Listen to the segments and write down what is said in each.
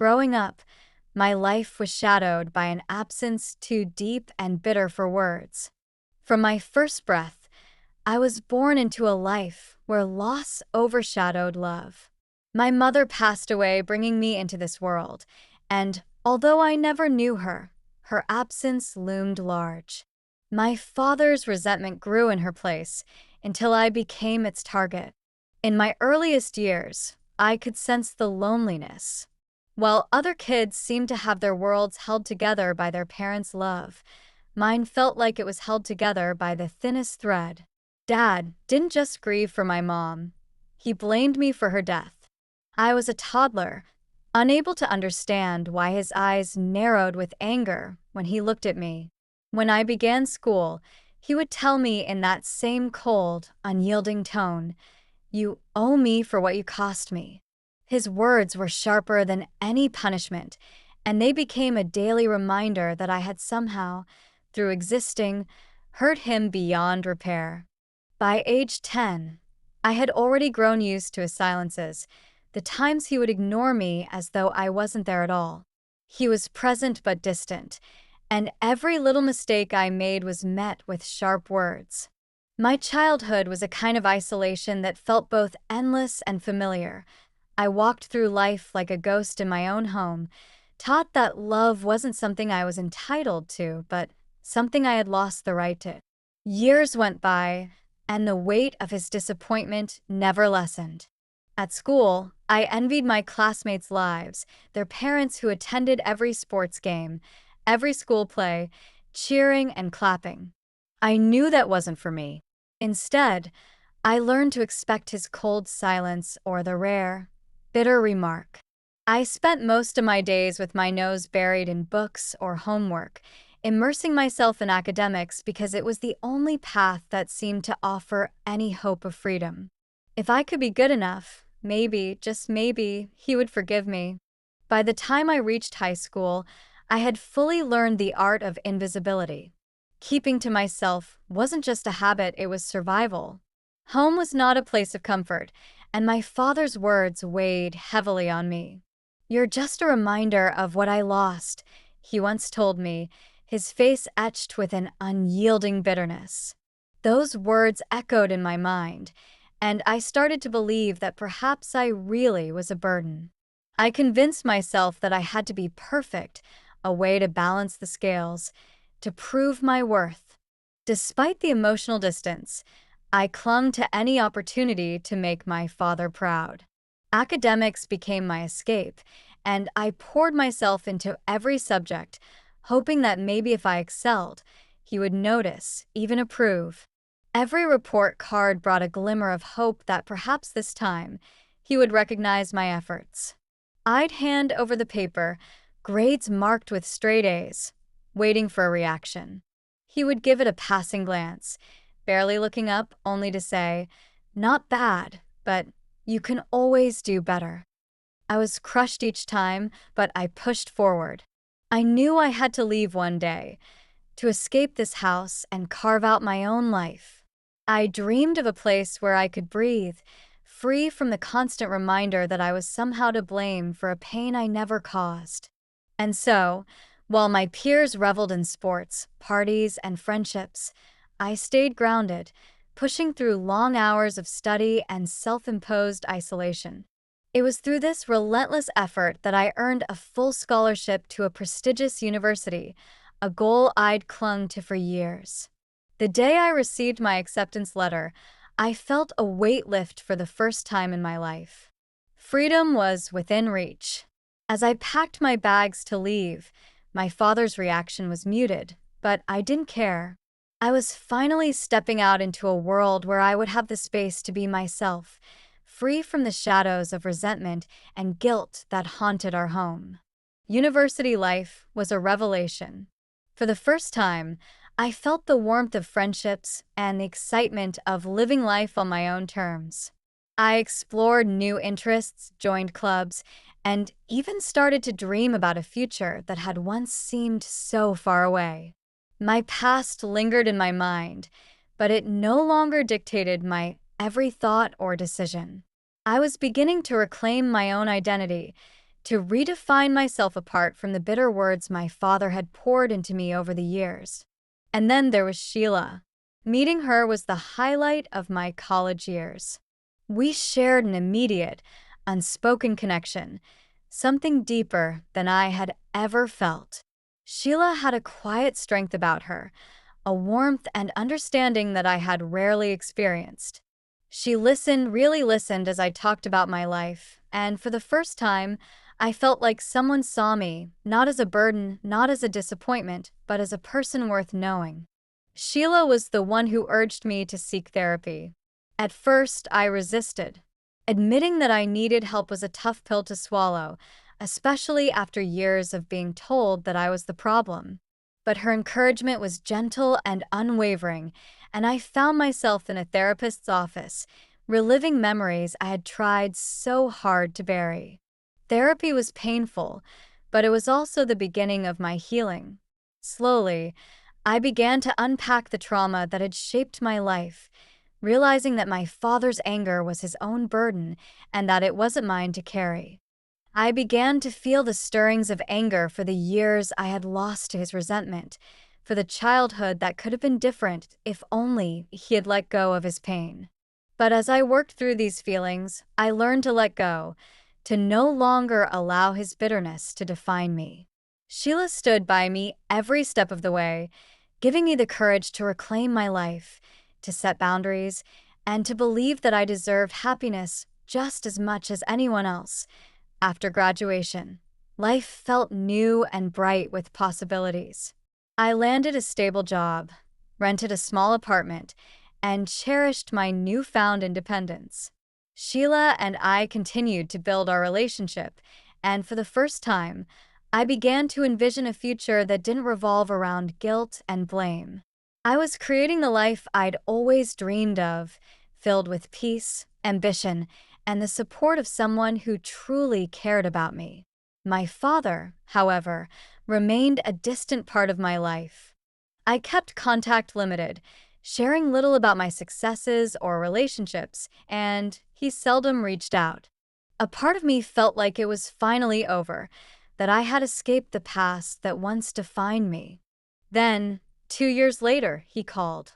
Growing up, my life was shadowed by an absence too deep and bitter for words. From my first breath, I was born into a life where loss overshadowed love. My mother passed away, bringing me into this world, and although I never knew her, her absence loomed large. My father's resentment grew in her place until I became its target. In my earliest years, I could sense the loneliness. While other kids seemed to have their worlds held together by their parents' love, mine felt like it was held together by the thinnest thread. Dad didn't just grieve for my mom, he blamed me for her death. I was a toddler, unable to understand why his eyes narrowed with anger when he looked at me. When I began school, he would tell me in that same cold, unyielding tone, "You owe me for what you cost me." His words were sharper than any punishment, and they became a daily reminder that I had somehow, through existing, hurt him beyond repair. By age 10, I had already grown used to his silences, the times he would ignore me as though I wasn't there at all. He was present but distant, and every little mistake I made was met with sharp words. My childhood was a kind of isolation that felt both endless and familiar. I walked through life like a ghost in my own home, taught that love wasn't something I was entitled to, but something I had lost the right to. Years went by, and the weight of his disappointment never lessened. At school, I envied my classmates' lives, their parents who attended every sports game, every school play, cheering and clapping. I knew that wasn't for me. Instead, I learned to expect his cold silence or the rare, bitter remark. I spent most of my days with my nose buried in books or homework, immersing myself in academics because it was the only path that seemed to offer any hope of freedom. If I could be good enough, maybe, just maybe, he would forgive me. By the time I reached high school, I had fully learned the art of invisibility. Keeping to myself wasn't just a habit, it was survival. Home was not a place of comfort, and my father's words weighed heavily on me. "You're just a reminder of what I lost," he once told me, his face etched with an unyielding bitterness. Those words echoed in my mind, and I started to believe that perhaps I really was a burden. I convinced myself that I had to be perfect, a way to balance the scales, to prove my worth. Despite the emotional distance, I clung to any opportunity to make my father proud. Academics became my escape, and I poured myself into every subject, hoping that maybe if I excelled, he would notice, even approve. Every report card brought a glimmer of hope that perhaps this time he would recognize my efforts. I'd hand over the paper, grades marked with straight A's, waiting for a reaction. He would give it a passing glance, barely looking up, only to say, "Not bad, but you can always do better." I was crushed each time, but I pushed forward. I knew I had to leave one day, to escape this house and carve out my own life. I dreamed of a place where I could breathe, free from the constant reminder that I was somehow to blame for a pain I never caused. And so, while my peers reveled in sports, parties, and friendships, I stayed grounded, pushing through long hours of study and self-imposed isolation. It was through this relentless effort that I earned a full scholarship to a prestigious university, a goal I'd clung to for years. The day I received my acceptance letter, I felt a weight lift for the first time in my life. Freedom was within reach. As I packed my bags to leave, my father's reaction was muted, but I didn't care. I was finally stepping out into a world where I would have the space to be myself, free from the shadows of resentment and guilt that haunted our home. University life was a revelation. For the first time, I felt the warmth of friendships and the excitement of living life on my own terms. I explored new interests, joined clubs, and even started to dream about a future that had once seemed so far away. My past lingered in my mind, but it no longer dictated my every thought or decision. I was beginning to reclaim my own identity, to redefine myself apart from the bitter words my father had poured into me over the years. And then there was Sheila. Meeting her was the highlight of my college years. We shared an immediate, unspoken connection, something deeper than I had ever felt. Sheila had a quiet strength about her, a warmth and understanding that I had rarely experienced. She listened, really listened as I talked about my life, and for the first time, I felt like someone saw me, not as a burden, not as a disappointment, but as a person worth knowing. Sheila was the one who urged me to seek therapy. At first, I resisted. Admitting that I needed help was a tough pill to swallow, especially after years of being told that I was the problem. But her encouragement was gentle and unwavering, and I found myself in a therapist's office, reliving memories I had tried so hard to bury. Therapy was painful, but it was also the beginning of my healing. Slowly, I began to unpack the trauma that had shaped my life, realizing that my father's anger was his own burden and that it wasn't mine to carry. I began to feel the stirrings of anger for the years I had lost to his resentment, for the childhood that could have been different if only he had let go of his pain. But as I worked through these feelings, I learned to let go, to no longer allow his bitterness to define me. Sheila stood by me every step of the way, giving me the courage to reclaim my life, to set boundaries, and to believe that I deserved happiness just as much as anyone else. After graduation, life felt new and bright with possibilities. I landed a stable job, rented a small apartment, and cherished my newfound independence. Sheila and I continued to build our relationship, and for the first time, I began to envision a future that didn't revolve around guilt and blame. I was creating the life I'd always dreamed of, filled with peace, ambition, and the support of someone who truly cared about me. My father, however, remained a distant part of my life. I kept contact limited, sharing little about my successes or relationships, and he seldom reached out. A part of me felt like it was finally over, that I had escaped the past that once defined me. Then, 2 years later, he called.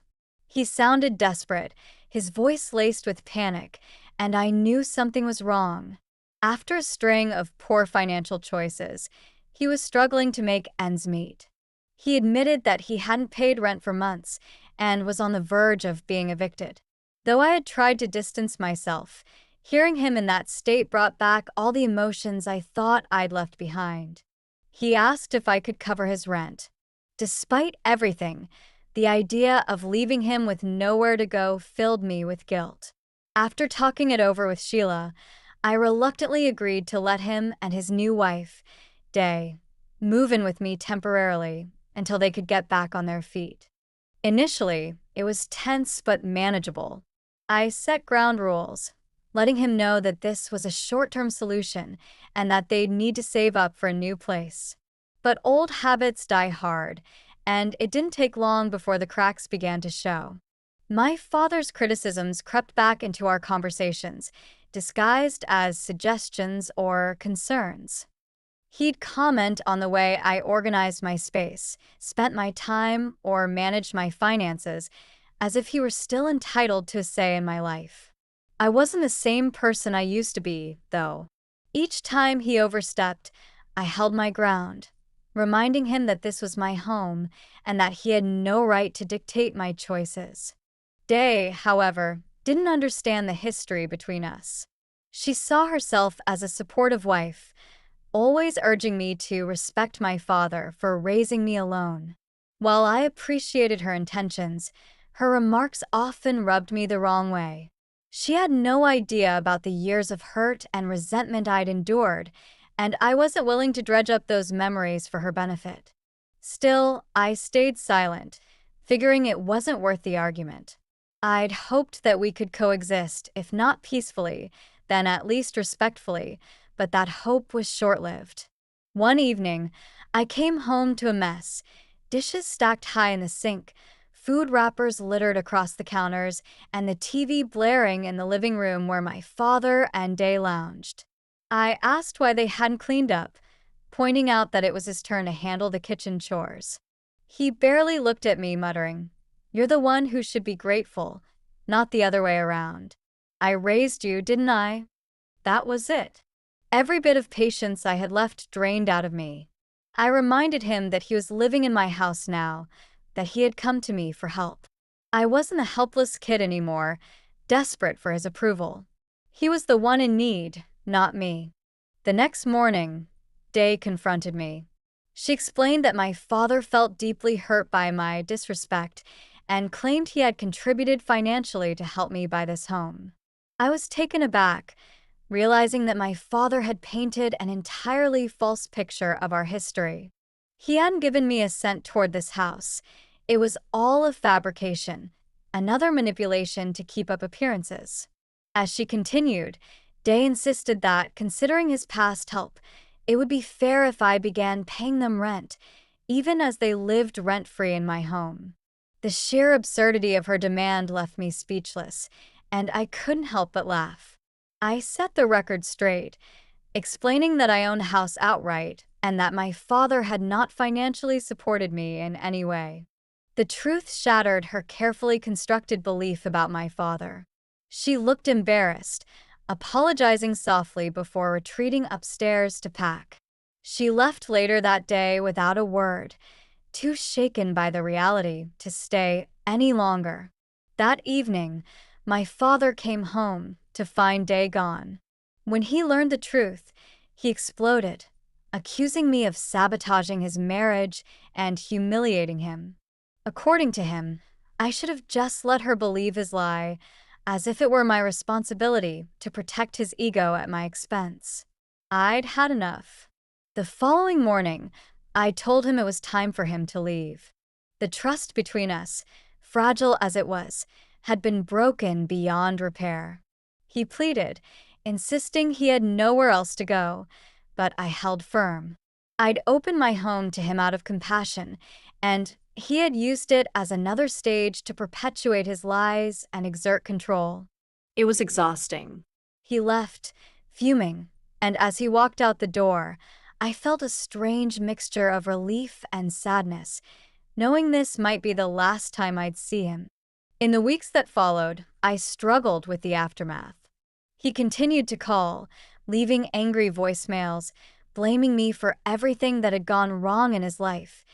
He sounded desperate, his voice laced with panic, and I knew something was wrong. After a string of poor financial choices, he was struggling to make ends meet. He admitted that he hadn't paid rent for months and was on the verge of being evicted. Though I had tried to distance myself, hearing him in that state brought back all the emotions I thought I'd left behind. He asked if I could cover his rent. Despite everything, the idea of leaving him with nowhere to go filled me with guilt. After talking it over with Sheila, I reluctantly agreed to let him and his new wife, Day, move in with me temporarily until they could get back on their feet. Initially, it was tense but manageable. I set ground rules, letting him know that this was a short-term solution and that they'd need to save up for a new place. But old habits die hard, and it didn't take long before the cracks began to show. My father's criticisms crept back into our conversations, disguised as suggestions or concerns. He'd comment on the way I organized my space, spent my time, or managed my finances, as if he were still entitled to a say in my life. I wasn't the same person I used to be, though. Each time he overstepped, I held my ground, reminding him that this was my home and that he had no right to dictate my choices. Day, however, didn't understand the history between us. She saw herself as a supportive wife, always urging me to respect my father for raising me alone. While I appreciated her intentions, her remarks often rubbed me the wrong way. She had no idea about the years of hurt and resentment I'd endured, and I wasn't willing to dredge up those memories for her benefit. Still, I stayed silent, figuring it wasn't worth the argument. I'd hoped that we could coexist, if not peacefully, then at least respectfully, but that hope was short-lived. One evening, I came home to a mess, dishes stacked high in the sink, food wrappers littered across the counters, and the TV blaring in the living room where my father and Day lounged. I asked why they hadn't cleaned up, pointing out that it was his turn to handle the kitchen chores. He barely looked at me, muttering, "You're the one who should be grateful, not the other way around. I raised you, didn't I?" That was it. Every bit of patience I had left drained out of me. I reminded him that he was living in my house now, that he had come to me for help. I wasn't a helpless kid anymore, desperate for his approval. He was the one in need, not me. The next morning, Day confronted me. She explained that my father felt deeply hurt by my disrespect and claimed he had contributed financially to help me buy this home. I was taken aback, realizing that my father had painted an entirely false picture of our history. He hadn't given me a cent toward this house. It was all a fabrication, another manipulation to keep up appearances. As she continued, Day insisted that, considering his past help, it would be fair if I began paying them rent, even as they lived rent-free in my home. The sheer absurdity of her demand left me speechless, and I couldn't help but laugh. I set the record straight, explaining that I owned the house outright and that my father had not financially supported me in any way. The truth shattered her carefully constructed belief about my father. She looked embarrassed, apologizing softly before retreating upstairs to pack. She left later that day without a word, too shaken by the reality to stay any longer. That evening, my father came home to find Day gone. When he learned the truth, he exploded, accusing me of sabotaging his marriage and humiliating him. According to him, I should have just let her believe his lie, as if it were my responsibility to protect his ego at my expense. I'd had enough. The following morning, I told him it was time for him to leave. The trust between us, fragile as it was, had been broken beyond repair. He pleaded, insisting he had nowhere else to go, but I held firm. I'd opened my home to him out of compassion, and he had used it as another stage to perpetuate his lies and exert control. It was exhausting. He left, fuming, and as he walked out the door, I felt a strange mixture of relief and sadness, knowing this might be the last time I'd see him. In the weeks that followed, I struggled with the aftermath. He continued to call, leaving angry voicemails, blaming me for everything that had gone wrong in his life,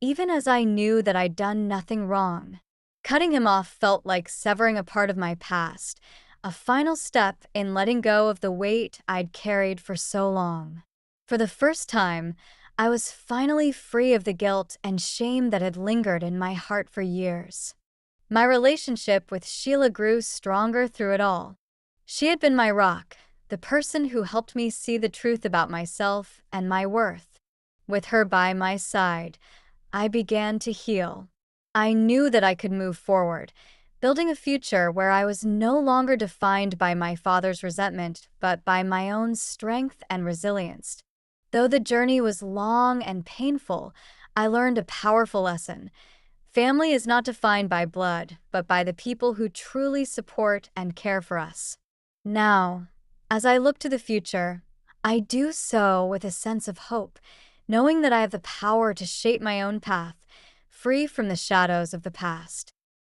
even as I knew that I'd done nothing wrong. Cutting him off felt like severing a part of my past, a final step in letting go of the weight I'd carried for so long. For the first time, I was finally free of the guilt and shame that had lingered in my heart for years. My relationship with Sheila grew stronger through it all. She had been my rock, the person who helped me see the truth about myself and my worth. With her by my side, I began to heal. I knew that I could move forward, building a future where I was no longer defined by my father's resentment, but by my own strength and resilience. Though the journey was long and painful, I learned a powerful lesson. Family is not defined by blood, but by the people who truly support and care for us. Now, as I look to the future, I do so with a sense of hope, knowing that I have the power to shape my own path, free from the shadows of the past.